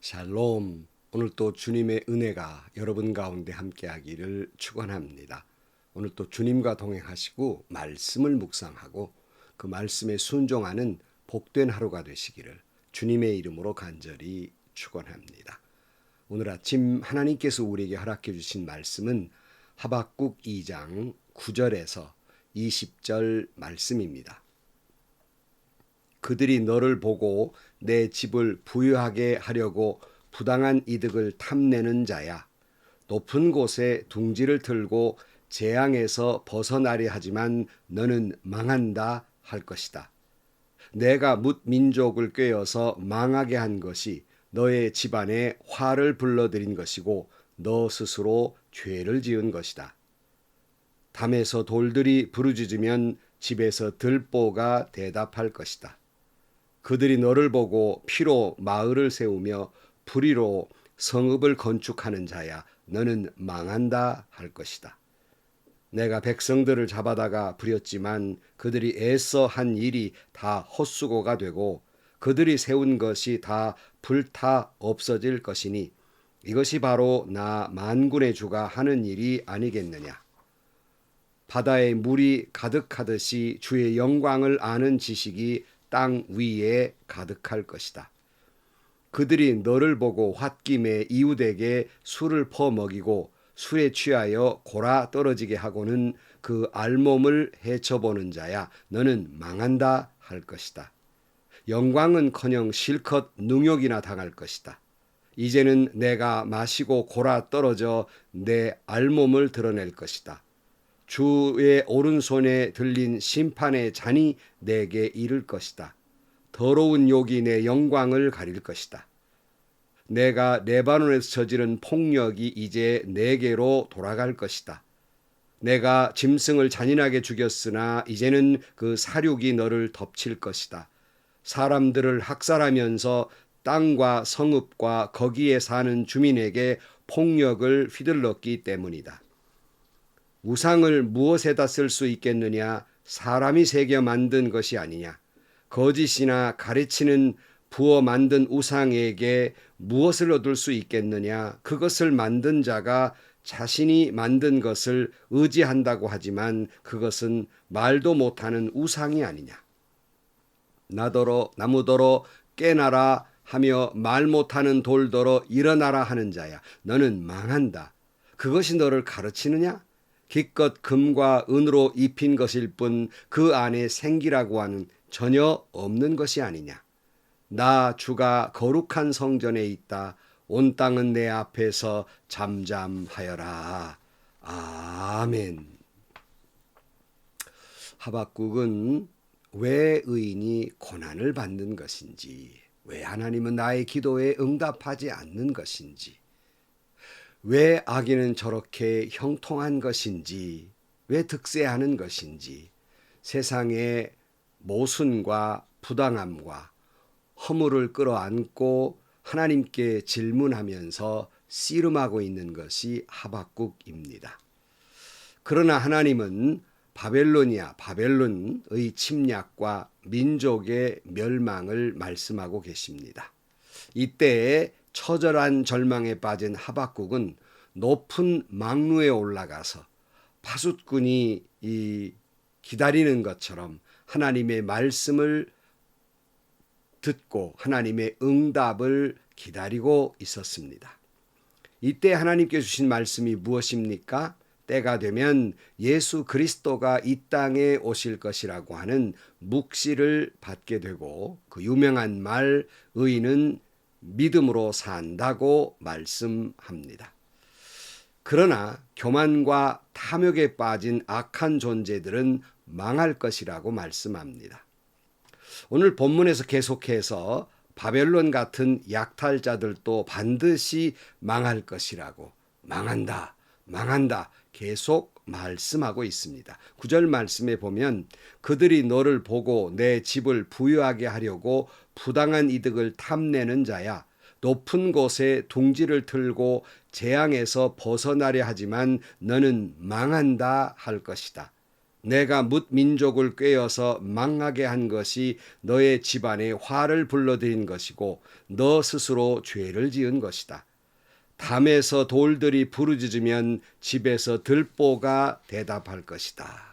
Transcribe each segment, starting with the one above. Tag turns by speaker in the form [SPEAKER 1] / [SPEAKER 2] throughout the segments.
[SPEAKER 1] 샬롬. 오늘 또 주님의 은혜가 여러분 가운데 함께하기를 축원합니다. 오늘 또 주님과 동행하시고 말씀을 묵상하고 그 말씀에 순종하는 복된 하루가 되시기를 주님의 이름으로 간절히 축원합니다. 오늘 아침 하나님께서 우리에게 허락해 주신 말씀은 하박국 2장 9절에서 20절 말씀입니다. 그들이 너를 보고 내 집을 부유하게 하려고 부당한 이득을 탐내는 자야. 높은 곳에 둥지를 틀고 재앙에서 벗어나려 하지만 너는 망한다 할 것이다. 내가 뭇 민족을 꾀어서 망하게 한 것이 너의 집안에 화를 불러들인 것이고 너 스스로 죄를 지은 것이다. 담에서 돌들이 부르짖으면 집에서 들보가 대답할 것이다. 그들이 너를 보고 피로 마을을 세우며 불의로 성읍을 건축하는 자야. 너는 망한다 할 것이다. 내가 백성들을 잡아다가 부렸지만 그들이 애써 한 일이 다 헛수고가 되고 그들이 세운 것이 다 불타 없어질 것이니 이것이 바로 나 만군의 주가 하는 일이 아니겠느냐. 바다에 물이 가득하듯이 주의 영광을 아는 지식이 땅 위에 가득할 것이다. 그들이 너를 보고 홧김에 이웃에게 술을 퍼먹이고 술에 취하여 골아 떨어지게 하고는 그 알몸을 헤쳐보는 자야. 너는 망한다 할 것이다. 영광은커녕 실컷 능욕이나 당할 것이다. 이제는 내가 마시고 골아 떨어져 내 알몸을 드러낼 것이다. 주의 오른손에 들린 심판의 잔이 내게 이를 것이다. 더러운 욕이 내 영광을 가릴 것이다. 내가 레바논에서 저지른 폭력이 이제 내게로 돌아갈 것이다. 내가 짐승을 잔인하게 죽였으나 이제는 그 사륙이 너를 덮칠 것이다. 사람들을 학살하면서 땅과 성읍과 거기에 사는 주민에게 폭력을 휘둘렀기 때문이다. 우상을 무엇에다 쓸 수 있겠느냐? 사람이 새겨 만든 것이 아니냐? 거짓이나 가르치는 부어 만든 우상에게 무엇을 얻을 수 있겠느냐? 그것을 만든 자가 자신이 만든 것을 의지한다고 하지만 그것은 말도 못하는 우상이 아니냐? 나더러 나무더러 깨나라 하며 말 못하는 돌더러 일어나라 하는 자야. 너는 망한다. 그것이 너를 가르치느냐? 기껏 금과 은으로 입힌 것일 뿐 그 안에 생기라고 하는 전혀 없는 것이 아니냐. 나 주가 거룩한 성전에 있다. 온 땅은 내 앞에서 잠잠하여라. 아멘. 하박국은 왜 의인이 고난을 받는 것인지, 왜 하나님은 나의 기도에 응답하지 않는 것인지, 왜 악인은 저렇게 형통한 것인지, 왜 득세하는 것인지, 세상의 모순과 부당함과 허물을 끌어안고 하나님께 질문하면서 씨름하고 있는 것이 하박국입니다. 그러나 하나님은 바벨론의 침략과 민족의 멸망을 말씀하고 계십니다. 이때에 처절한 절망에 빠진 하박국은 높은 망루에 올라가서 파수꾼이 기다리는 것처럼 하나님의 말씀을 듣고 하나님의 응답을 기다리고 있었습니다. 이때 하나님께 주신 말씀이 무엇입니까? 때가 되면 예수 그리스도가 이 땅에 오실 것이라고 하는 묵시를 받게 되고 그 유명한 말 의인은 믿음으로 산다고 말씀합니다. 그러나 교만과 탐욕에 빠진 악한 존재들은 망할 것이라고 말씀합니다. 오늘 본문에서 계속해서 바벨론 같은 약탈자들도 반드시 망할 것이라고 망한다 계속 말씀하고 있습니다. 9절 말씀에 보면 그들이 너를 보고 내 집을 부유하게 하려고 부당한 이득을 탐내는 자야. 높은 곳에 둥지를 틀고 재앙에서 벗어나려 하지만 너는 망한다 할 것이다. 내가 뭇 민족을 꾀어서 망하게 한 것이 너의 집안에 화를 불러들인 것이고 너 스스로 죄를 지은 것이다. 담에서 돌들이 부르짖으면 집에서 들보가 대답할 것이다.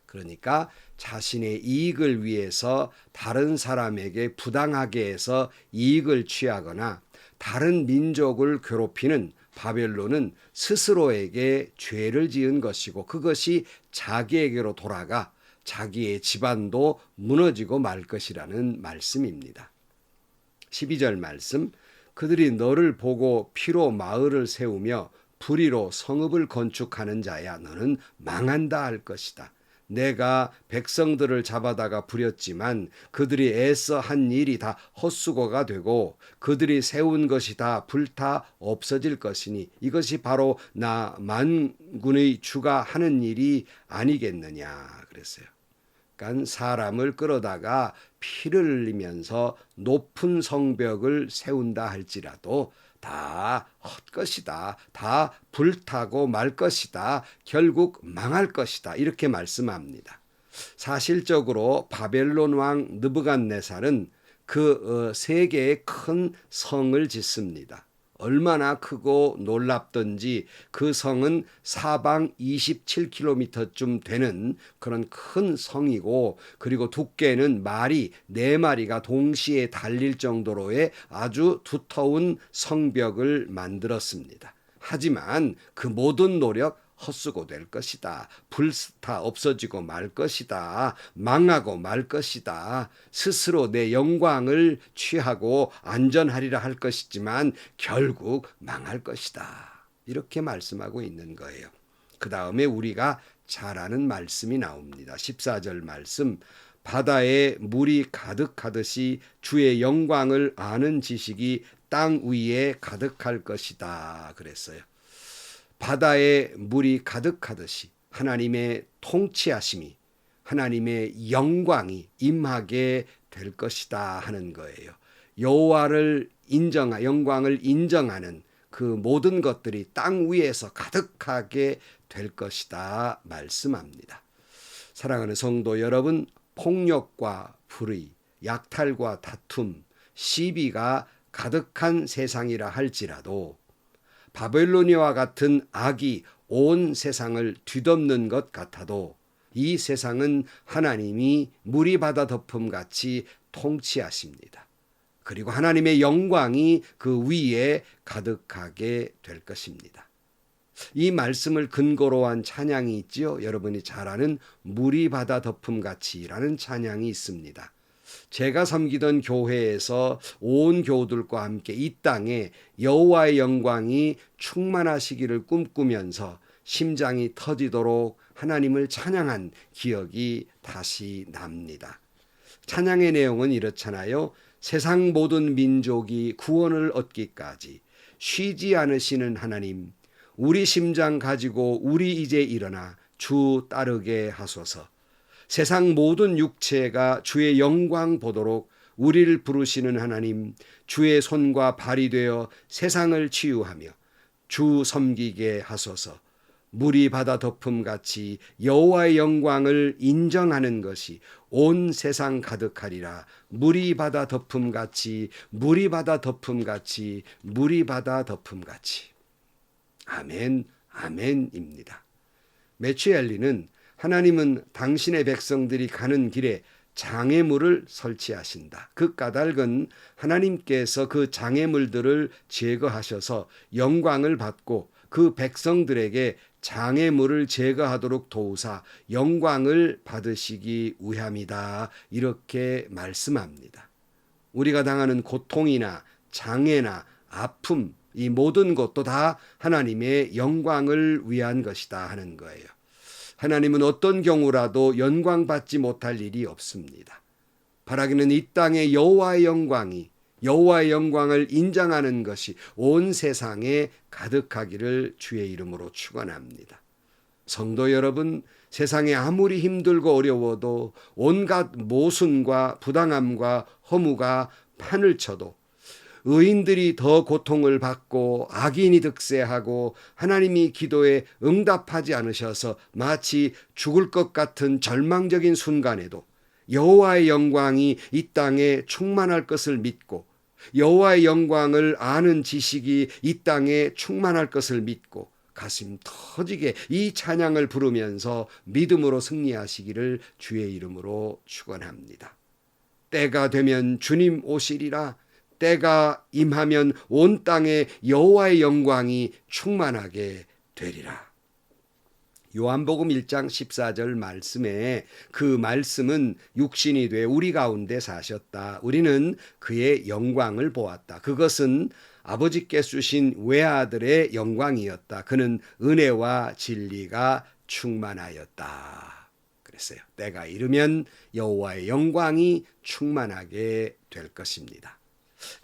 [SPEAKER 1] 그러니까 자신의 이익을 위해서 다른 사람에게 부당하게 해서 이익을 취하거나 다른 민족을 괴롭히는 바벨론은 스스로에게 죄를 지은 것이고 그것이 자기에게로 돌아가 자기의 집안도 무너지고 말 것이라는 말씀입니다. 12절 말씀, 그들이 너를 보고 피로 마을을 세우며 불의로 성읍을 건축하는 자야 너는 망한다 할 것이다. 내가 백성들을 잡아다가 부렸지만 그들이 애써 한 일이 다 헛수고가 되고 그들이 세운 것이 다 불타 없어질 것이니 이것이 바로 나 만군의 주가 하는 일이 아니겠느냐 그랬어요. 그러니까 사람을 끌어다가 피를 흘리면서 높은 성벽을 세운다 할지라도 다 헛것이다. 다 불타고 말 것이다. 결국 망할 것이다. 이렇게 말씀합니다. 사실적으로 바벨론 왕 느부갓네살은 그 세 개의 큰 성을 짓습니다. 얼마나 크고 놀랍던지 그 성은 사방 27km쯤 되는 그런 큰 성이고 그리고 두께는 말이 4마리가 동시에 달릴 정도로의 아주 두터운 성벽을 만들었습니다. 하지만 그 모든 노력 헛수고될 것이다. 불타 없어지고 말 것이다. 망하고 말 것이다. 스스로 내 영광을 취하고 안전하리라 할 것이지만 결국 망할 것이다. 이렇게 말씀하고 있는 거예요. 그 다음에 우리가 잘 아는 말씀이 나옵니다. 14절 말씀, 바다에 물이 가득하듯이 주의 영광을 아는 지식이 땅 위에 가득할 것이다. 그랬어요. 바다에 물이 가득하듯이 하나님의 통치하심이 하나님의 영광이 임하게 될 것이다 하는 거예요. 여호와를 영광을 인정하는 그 모든 것들이 땅 위에서 가득하게 될 것이다 말씀합니다. 사랑하는 성도 여러분, 폭력과 불의, 약탈과 다툼, 시비가 가득한 세상이라 할지라도 바벨로니아와 같은 악이 온 세상을 뒤덮는 것 같아도 이 세상은 하나님이 물이 바다 덮음같이 통치하십니다. 그리고 하나님의 영광이 그 위에 가득하게 될 것입니다. 이 말씀을 근거로 한 찬양이 있지요. 여러분이 잘 아는 물이 바다 덮음같이라는 찬양이 있습니다. 제가 섬기던 교회에서 온 교우들과 함께 이 땅에 여호와의 영광이 충만하시기를 꿈꾸면서 심장이 터지도록 하나님을 찬양한 기억이 다시 납니다. 찬양의 내용은 이렇잖아요. 세상 모든 민족이 구원을 얻기까지 쉬지 않으시는 하나님, 우리 심장 가지고 우리 이제 일어나 주 따르게 하소서. 세상 모든 육체가 주의 영광 보도록 우리를 부르시는 하나님, 주의 손과 발이 되어 세상을 치유하며 주 섬기게 하소서. 물이 바다 덮음같이 여호와의 영광을 인정하는 것이 온 세상 가득하리라. 물이 바다 덮음같이, 물이 바다 덮음같이, 물이 바다 덮음같이. 아멘, 아멘입니다. 메추엘리는 하나님은 당신의 백성들이 가는 길에 장애물을 설치하신다. 그 까닭은 하나님께서 그 장애물들을 제거하셔서 영광을 받고 그 백성들에게 장애물을 제거하도록 도우사 영광을 받으시기 위함이다. 이렇게 말씀합니다. 우리가 당하는 고통이나 장애나 아픔, 이 모든 것도 다 하나님의 영광을 위한 것이다 하는 거예요. 하나님은 어떤 경우라도 영광받지 못할 일이 없습니다. 바라기는 이 땅의 여호와의 영광을 인정하는 것이 온 세상에 가득하기를 주의 이름으로 축원합니다. 성도 여러분, 세상에 아무리 힘들고 어려워도 온갖 모순과 부당함과 허무가 판을 쳐도 의인들이 더 고통을 받고 악인이 득세하고 하나님이 기도에 응답하지 않으셔서 마치 죽을 것 같은 절망적인 순간에도 여호와의 영광이 이 땅에 충만할 것을 믿고 여호와의 영광을 아는 지식이 이 땅에 충만할 것을 믿고 가슴 터지게 이 찬양을 부르면서 믿음으로 승리하시기를 주의 이름으로 축원합니다. 때가 되면 주님 오시리라. 때가 임하면 온 땅에 여호와의 영광이 충만하게 되리라. 요한복음 1장 14절 말씀에 그 말씀은 육신이 돼 우리 가운데 사셨다. 우리는 그의 영광을 보았다. 그것은 아버지께 주신 외아들의 영광이었다. 그는 은혜와 진리가 충만하였다. 그랬어요. 때가 이르면 여호와의 영광이 충만하게 될 것입니다.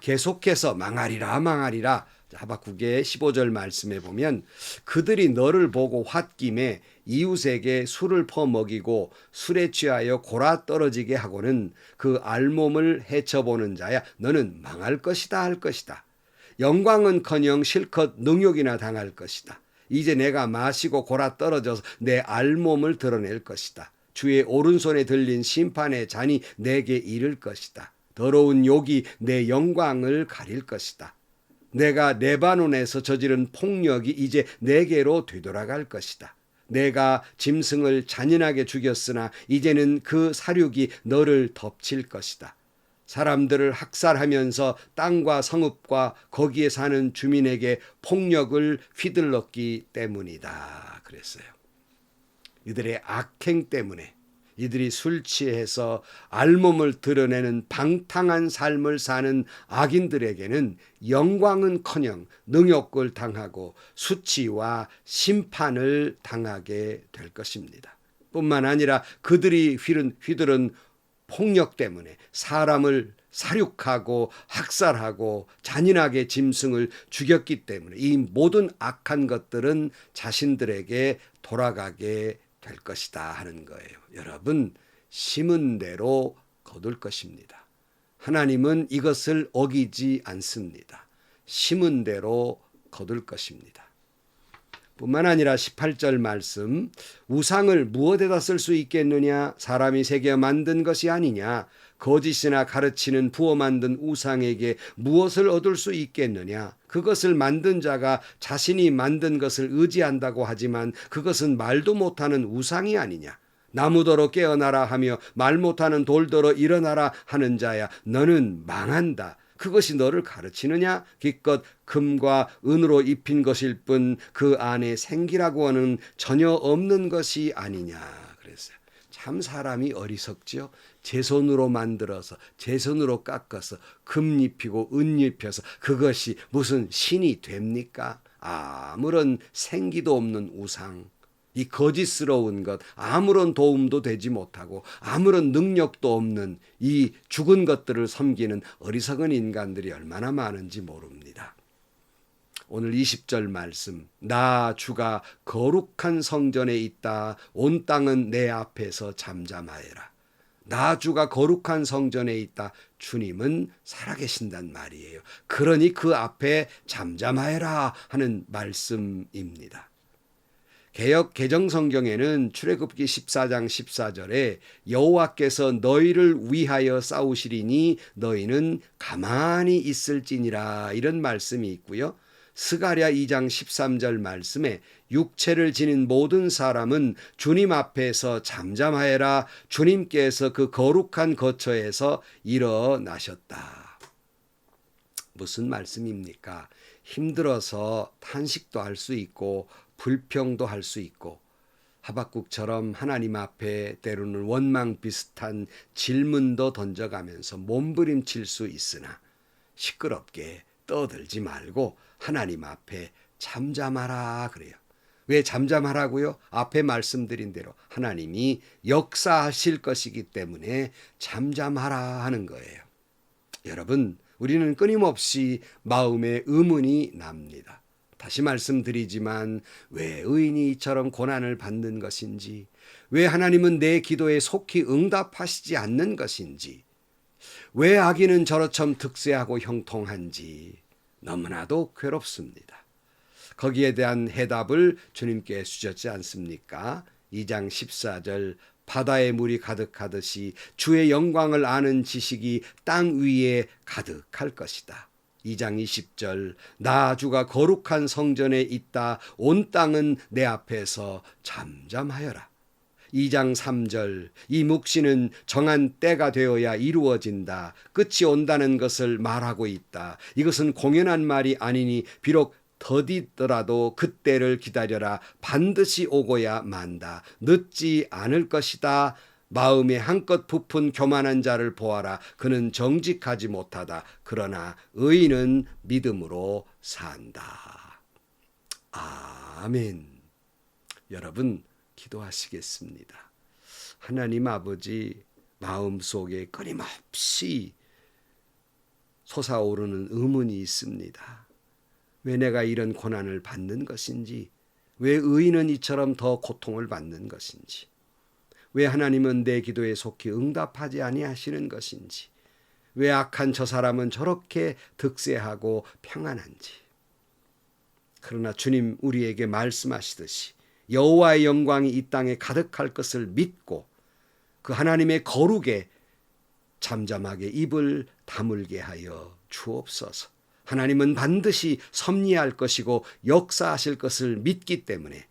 [SPEAKER 1] 계속해서 망하리라 망하리라. 하박국의 15절 말씀에 보면 그들이 너를 보고 홧김에 이웃에게 술을 퍼먹이고 술에 취하여 골아 떨어지게 하고는 그 알몸을 헤쳐보는 자야 너는 망할 것이다 할 것이다. 영광은커녕 실컷 능욕이나 당할 것이다. 이제 내가 마시고 골아 떨어져서 내 알몸을 드러낼 것이다. 주의 오른손에 들린 심판의 잔이 내게 이를 것이다. 더러운 욕이 내 영광을 가릴 것이다. 내가 레바논에서 저지른 폭력이 이제 내게로 되돌아갈 것이다. 내가 짐승을 잔인하게 죽였으나 이제는 그 사륙이 너를 덮칠 것이다. 사람들을 학살하면서 땅과 성읍과 거기에 사는 주민에게 폭력을 휘둘렀기 때문이다. 그랬어요. 이들의 악행 때문에 이들이 술 취해서 알몸을 드러내는 방탕한 삶을 사는 악인들에게는 영광은커녕 능욕을 당하고 수치와 심판을 당하게 될 것입니다. 뿐만 아니라 그들이 휘두른 폭력 때문에 사람을 사륙하고 학살하고 잔인하게 짐승을 죽였기 때문에 이 모든 악한 것들은 자신들에게 돌아가게 될 것이다 하는 거예요. 여러분, 심은 대로 거둘 것입니다. 하나님은 이것을 어기지 않습니다. 심은 대로 거둘 것입니다. 뿐만 아니라 18절 말씀, 우상을 무엇에다 쓸 수 있겠느냐? 사람이 새겨 만든 것이 아니냐? 거짓이나 가르치는 부어 만든 우상에게 무엇을 얻을 수 있겠느냐? 그것을 만든 자가 자신이 만든 것을 의지한다고 하지만 그것은 말도 못하는 우상이 아니냐? 나무더러 깨어나라 하며 말 못하는 돌더러 일어나라 하는 자야, 너는 망한다. 그것이 너를 가르치느냐? 기껏 금과 은으로 입힌 것일 뿐 그 안에 생기라고 하는 전혀 없는 것이 아니냐. 그랬어요. 참 사람이 어리석죠. 제 손으로 만들어서 제 손으로 깎아서 금 입히고 은 입혀서 그것이 무슨 신이 됩니까? 아무런 생기도 없는 우상. 이 거짓스러운 것, 아무런 도움도 되지 못하고 아무런 능력도 없는 이 죽은 것들을 섬기는 어리석은 인간들이 얼마나 많은지 모릅니다. 오늘 20절 말씀, 나 주가 거룩한 성전에 있다. 온 땅은 내 앞에서 잠잠하여라. 나 주가 거룩한 성전에 있다. 주님은 살아계신단 말이에요. 그러니 그 앞에 잠잠하여라 하는 말씀입니다. 개역 개정성경에는 출애굽기 14장 14절에 여호와께서 너희를 위하여 싸우시리니 너희는 가만히 있을지니라 이런 말씀이 있고요. 스가랴 2장 13절 말씀에 육체를 지닌 모든 사람은 주님 앞에서 잠잠하여라. 주님께서 그 거룩한 거처에서 일어나셨다. 무슨 말씀입니까? 힘들어서 탄식도 할 수 있고 불평도 할 수 있고 하박국처럼 하나님 앞에 때로는 원망 비슷한 질문도 던져가면서 몸부림칠 수 있으나 시끄럽게 떠들지 말고 하나님 앞에 잠잠하라 그래요. 왜 잠잠하라고요? 앞에 말씀드린 대로 하나님이 역사하실 것이기 때문에 잠잠하라 하는 거예요. 여러분, 우리는 끊임없이 마음에 의문이 납니다. 다시 말씀드리지만 왜 의인이 이처럼 고난을 받는 것인지, 왜 하나님은 내 기도에 속히 응답하시지 않는 것인지, 왜 아기는 저처럼 득세하고 형통한지 너무나도 괴롭습니다. 거기에 대한 해답을 주님께 주셨지 않습니까? 2장 14절 바다에 물이 가득하듯이 주의 영광을 아는 지식이 땅 위에 가득할 것이다. 2장 20절 나 주가 거룩한 성전에 있다. 온 땅은 내 앞에서 잠잠하여라. 2장 3절 이 묵시는 정한 때가 되어야 이루어진다. 끝이 온다는 것을 말하고 있다. 이것은 공연한 말이 아니니 비록 더디더라도 그때를 기다려라. 반드시 오고야 만다. 늦지 않을 것이다. 마음에 한껏 부푼 교만한 자를 보아라. 그는 정직하지 못하다. 그러나 의인은 믿음으로 산다. 아멘. 여러분 기도하시겠습니다. 하나님 아버지, 마음속에 끊임없이 솟아오르는 의문이 있습니다. 왜 내가 이런 고난을 받는 것인지, 왜 의인은 이처럼 더 고통을 받는 것인지, 왜 하나님은 내 기도에 속히 응답하지 아니하시는 것인지, 왜 악한 저 사람은 저렇게 득세하고 평안한지. 그러나 주님 우리에게 말씀하시듯이 여호와의 영광이 이 땅에 가득할 것을 믿고 그 하나님의 거룩에 잠잠하게 입을 다물게 하여 주옵소서. 하나님은 반드시 섭리할 것이고 역사하실 것을 믿기 때문에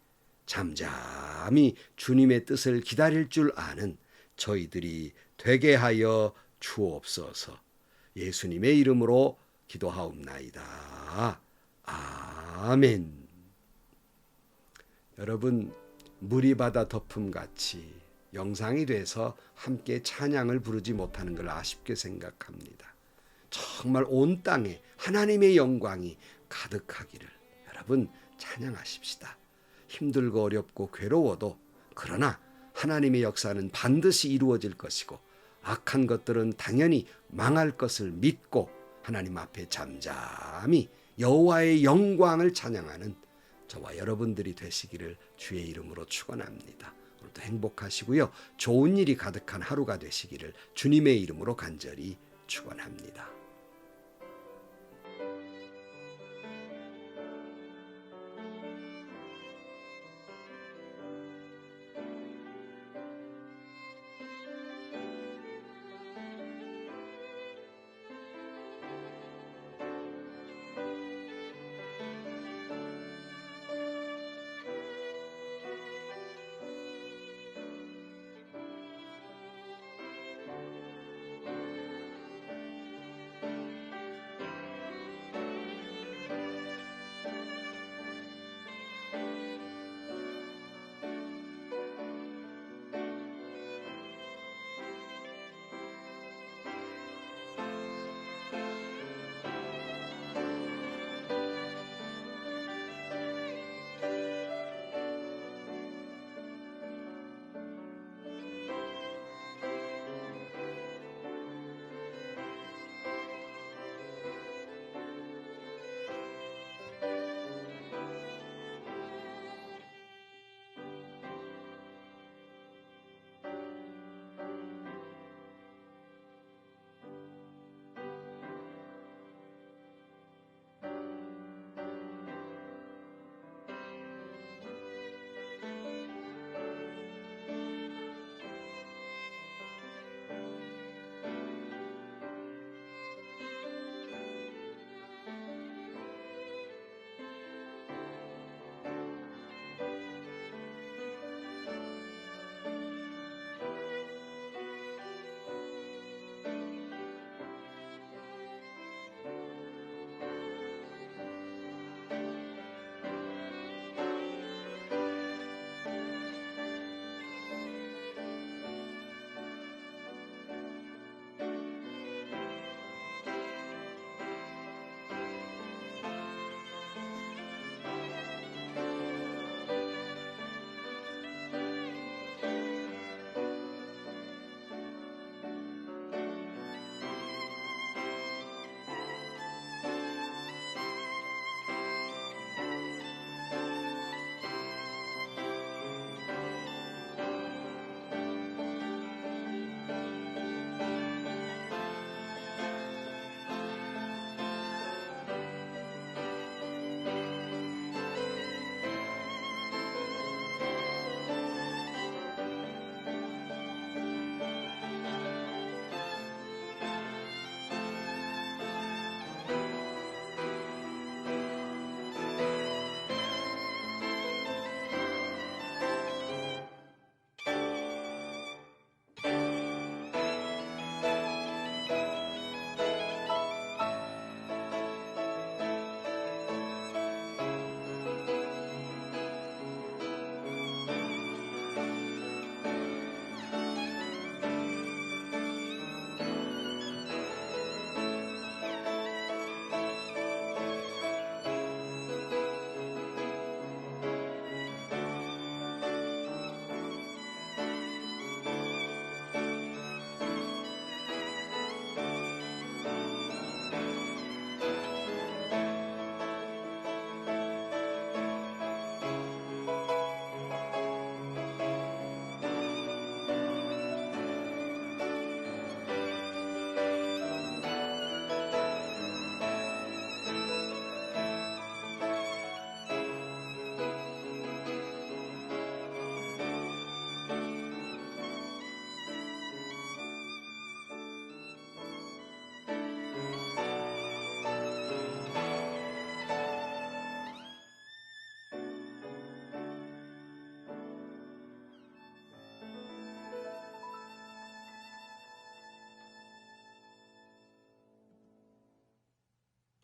[SPEAKER 1] 잠잠히 주님의 뜻을 기다릴 줄 아는 저희들이 되게 하여 주옵소서. 예수님의 이름으로 기도하옵나이다. 아멘. 여러분, 물이 바다 덮음같이 영상이 돼서 함께 찬양을 부르지 못하는 걸 아쉽게 생각합니다. 정말 온 땅에 하나님의 영광이 가득하기를 여러분 찬양하십시다. 힘들고 어렵고 괴로워도 그러나 하나님의 역사는 반드시 이루어질 것이고 악한 것들은 당연히 망할 것을 믿고 하나님 앞에 잠잠히 여호와의 영광을 찬양하는 저와 여러분들이 되시기를 주의 이름으로 축원합니다. 오늘도 행복하시고요. 좋은 일이 가득한 하루가 되시기를 주님의 이름으로 간절히 축원합니다.